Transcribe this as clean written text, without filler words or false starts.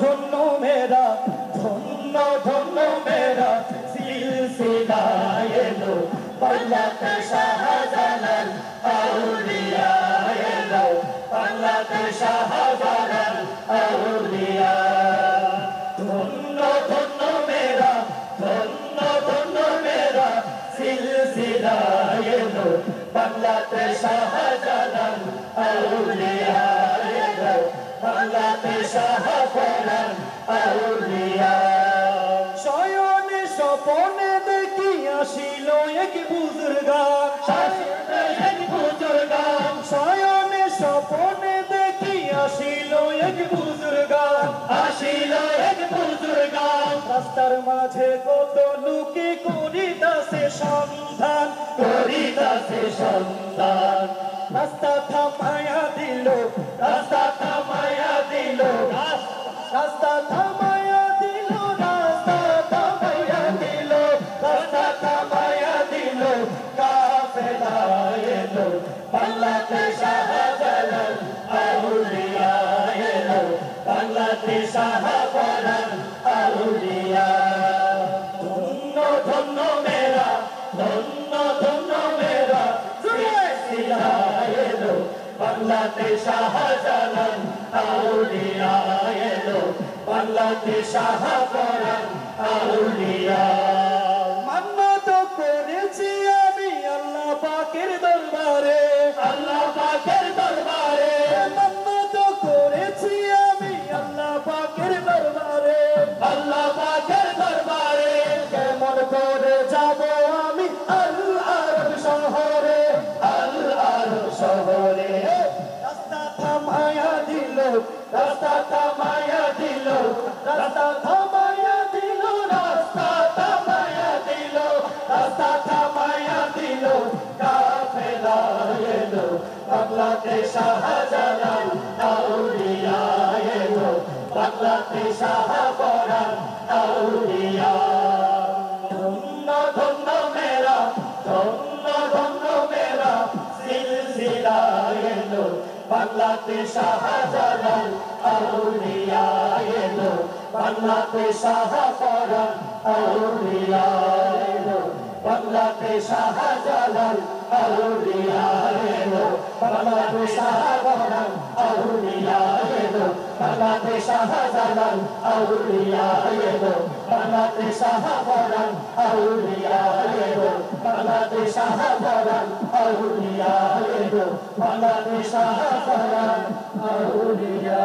ধন্য মেরা ধন্য ধন্য মেরা সিলসিলা এলো বাংলাতে শাহজালাল আউলিয়া এলো বাংলাতে শাহজালাল আউলিয়া ধন্য ধন্য মেরা ধন্য ধন্য মেরা সিলসিলা এলো বাংলাতে শাহজালাল আউলিয়া এলো বাংলাতে শাহজালাল আউলিয়া শয়নে স্বপনে দেখি আসিল এক বুজুর্গান শয়নে স্বপনে দেখি আসিল এক বুজুর্গান রাস্তার মাঝে কত লোকে করিতাছে সন্ধান রাস্তা থামায়া দিল রাস্তা থামায়া দিল রাস্তা থামায়া দিল রাস্তা থামায়া দিল রাস্তা থামায়া দিল কাফেলা এলো বাংলাতে শাহজালাল আউলিয়া এলো বাংলাতে শাহজালাল আউলিয়া ধন্য ধন্য মেরা ধন্য ধন্য মেরা সিলসিলা এলো বাংলাতে শাহজালাল আউলিয়া এলো বাংলাতে শাহজালাল আউলিয়া মান্নত করেছি আমি আল্লাহ পাকের দরবারে মান্নত করেছি আমি আল্লাহ পাকের দরবারে কেমন করে যাব আমি আল আরব শহরে রাস্তা থামায়া দিল রাস্তা থামায়া দিল রাস্তা থামায়া দিল রাস্তা থামায়া দিল রাস্তা থামায়া দিল কাফেলা এলো বাংলাতে শাহজালাল আউলিয়া এলো বাংলাতে শাহজালাল আউলিয়া ধন্য ধন্য মেরা ধন্য ধন্য মেরা সিলসিলা এলো বাংলাতে শাহজালাল আউলিয়া এলো বাংলাতে শাহজালাল আউলিয়া এলো বাংলাতে শাহজালাল আউলিয়া এলো বাংলাতে শাহজালাল আউলিয়া এলো বাংলাতে শাহজালাল আউলিয়া এলো বাংলাতে শাহজালাল আউলিয়া এলো বাংলাতে শাহজালাল আউলিয়া এলো বাংলাতে শাহজালাল আউলিয়া